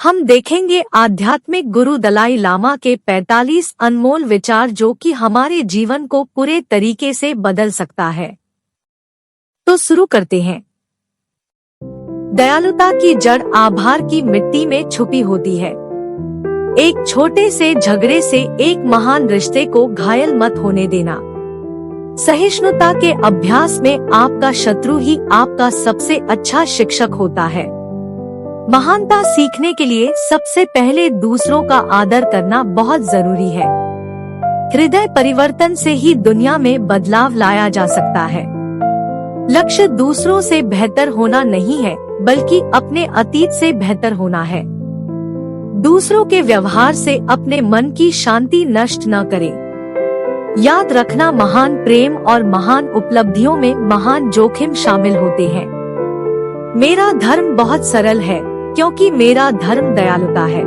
हम देखेंगे आध्यात्मिक गुरु दलाई लामा के 45 अनमोल विचार जो कि हमारे जीवन को पूरे तरीके से बदल सकता है। तो शुरू करते हैं। दयालुता की जड़ आभार की मिट्टी में छुपी होती है। एक छोटे से झगड़े से एक महान रिश्ते को घायल मत होने देना। सहिष्णुता के अभ्यास में आपका शत्रु ही आपका सबसे अच्छा शिक्षक होता है। महानता सीखने के लिए सबसे पहले दूसरों का आदर करना बहुत जरूरी है। हृदय परिवर्तन से ही दुनिया में बदलाव लाया जा सकता है। लक्ष्य दूसरों से बेहतर होना नहीं है, बल्कि अपने अतीत से बेहतर होना है। दूसरों के व्यवहार से अपने मन की शांति नष्ट न करें। याद रखना, महान प्रेम और महान उपलब्धियों में महान जोखिम शामिल होते हैं। मेरा धर्म बहुत सरल है, क्योंकि मेरा धर्म दयालुता है।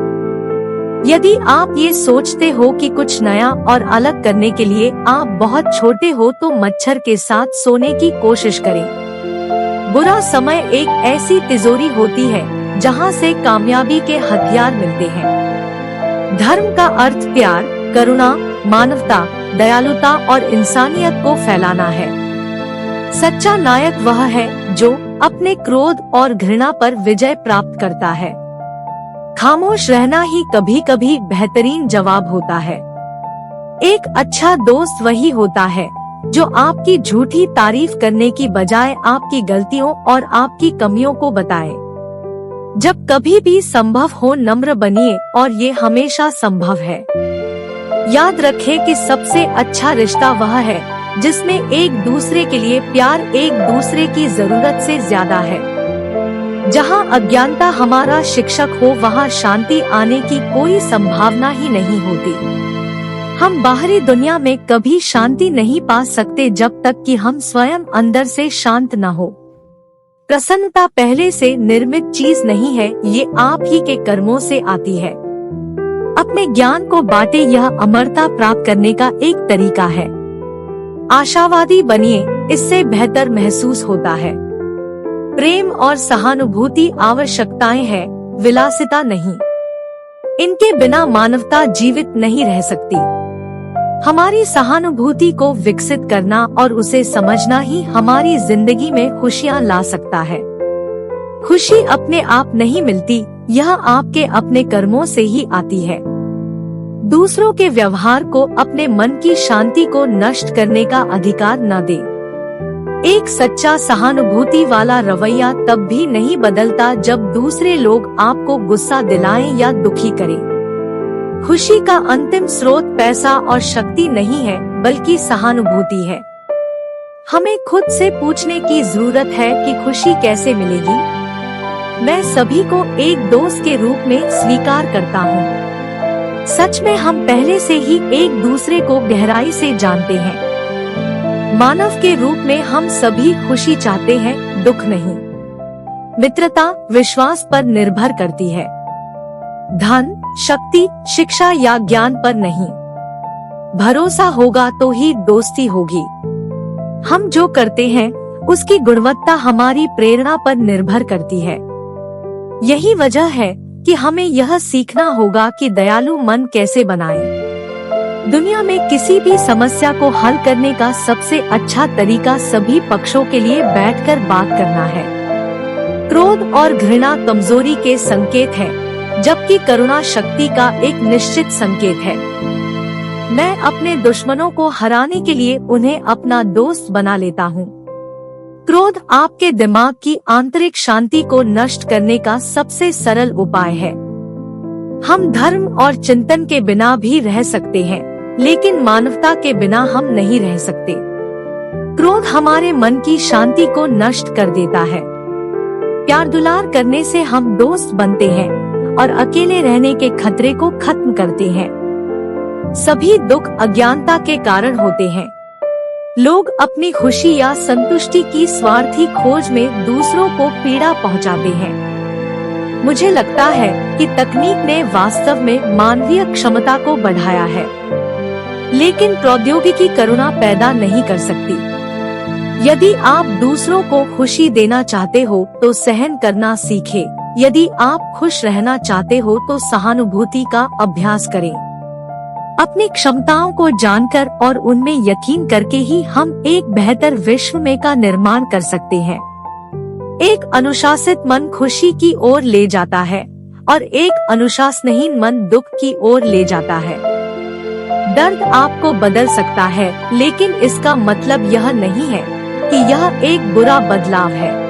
यदि आप ये सोचते हो कि कुछ नया और अलग करने के लिए आप बहुत छोटे हो, तो मच्छर के साथ सोने की कोशिश करें। बुरा समय एक ऐसी तिजोरी होती है जहां से कामयाबी के हथियार मिलते हैं। धर्म का अर्थ प्यार, करुणा, मानवता, दयालुता और इंसानियत को फैलाना है। सच्चा नायक वह है जो अपने क्रोध और घृणा पर विजय प्राप्त करता है। खामोश रहना ही कभी कभी बेहतरीन जवाब होता है। एक अच्छा दोस्त वही होता है जो आपकी झूठी तारीफ करने की बजाय आपकी गलतियों और आपकी कमियों को बताए। जब कभी भी संभव हो नम्र बनिए, और ये हमेशा संभव है। याद रखें कि सबसे अच्छा रिश्ता वह है जिसमें एक दूसरे के लिए प्यार एक दूसरे की जरूरत से ज्यादा है। जहाँ अज्ञानता हमारा शिक्षक हो, वहाँ शांति आने की कोई संभावना ही नहीं होती। हम बाहरी दुनिया में कभी शांति नहीं पा सकते जब तक कि हम स्वयं अंदर से शांत न हो। प्रसन्नता पहले से निर्मित चीज नहीं है, ये आप ही के कर्मों से आती है। अपने ज्ञान को बांटे, यह अमरता प्राप्त करने का एक तरीका है। आशावादी बनिए, इससे बेहतर महसूस होता है। प्रेम और सहानुभूति आवश्यकताएं हैं, विलासिता नहीं। इनके बिना मानवता जीवित नहीं रह सकती। हमारी सहानुभूति को विकसित करना और उसे समझना ही हमारी जिंदगी में खुशियां ला सकता है। खुशी अपने आप नहीं मिलती, यह आपके अपने कर्मों से ही आती है। दूसरों के व्यवहार को अपने मन की शांति को नष्ट करने का अधिकार न दे। एक सच्चा सहानुभूति वाला रवैया तब भी नहीं बदलता जब दूसरे लोग आपको गुस्सा दिलाएं या दुखी करें। खुशी का अंतिम स्रोत पैसा और शक्ति नहीं है, बल्कि सहानुभूति है। हमें खुद से पूछने की जरूरत है कि खुशी कैसे मिलेगी। मैं सभी को एक दोस्त के रूप में स्वीकार करता हूँ। सच में हम पहले से ही एक दूसरे को गहराई से जानते हैं। मानव के रूप में हम सभी खुशी चाहते हैं, दुख नहीं। मित्रता विश्वास पर निर्भर करती है, धन, शक्ति, शिक्षा या ज्ञान पर नहीं। भरोसा होगा तो ही दोस्ती होगी। हम जो करते हैं उसकी गुणवत्ता हमारी प्रेरणा पर निर्भर करती है। यही वजह है कि हमें यह सीखना होगा कि दयालु मन कैसे बनाएं। दुनिया में किसी भी समस्या को हल करने का सबसे अच्छा तरीका सभी पक्षों के लिए बैठकर बात करना है। क्रोध और घृणा कमजोरी के संकेत है, जबकि करुणा शक्ति का एक निश्चित संकेत है। मैं अपने दुश्मनों को हराने के लिए उन्हें अपना दोस्त बना लेता हूँ। क्रोध आपके दिमाग की आंतरिक शांति को नष्ट करने का सबसे सरल उपाय है। हम धर्म और चिंतन के बिना भी रह सकते हैं, लेकिन मानवता के बिना हम नहीं रह सकते। क्रोध हमारे मन की शांति को नष्ट कर देता है। प्यार दुलार करने से हम दोस्त बनते हैं और अकेले रहने के खतरे को खत्म करते हैं। सभी दुख अज्ञानता के कारण होते हैं। लोग अपनी खुशी या संतुष्टि की स्वार्थी खोज में दूसरों को पीड़ा पहुंचाते हैं। मुझे लगता है कि तकनीक ने वास्तव में मानवीय क्षमता को बढ़ाया है, लेकिन प्रौद्योगिकी करुणा पैदा नहीं कर सकती। यदि आप दूसरों को खुशी देना चाहते हो तो सहन करना सीखें, यदि आप खुश रहना चाहते हो तो सहानुभूति का अभ्यास करें। अपनी क्षमताओं को जानकर और उनमें यकीन करके ही हम एक बेहतर विश्व में का निर्माण कर सकते हैं। एक अनुशासित मन खुशी की ओर ले जाता है और एक अनुशासनहीन मन दुख की ओर ले जाता है। दर्द आपको बदल सकता है, लेकिन इसका मतलब यह नहीं है कि यह एक बुरा बदलाव है।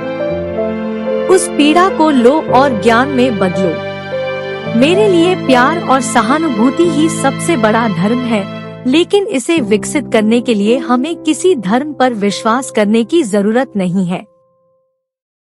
उस पीड़ा को लो और ज्ञान में बदलो। मेरे लिए प्यार और सहानुभूति ही सबसे बड़ा धर्म है, लेकिन इसे विकसित करने के लिए हमें किसी धर्म पर विश्वास करने की जरूरत नहीं है।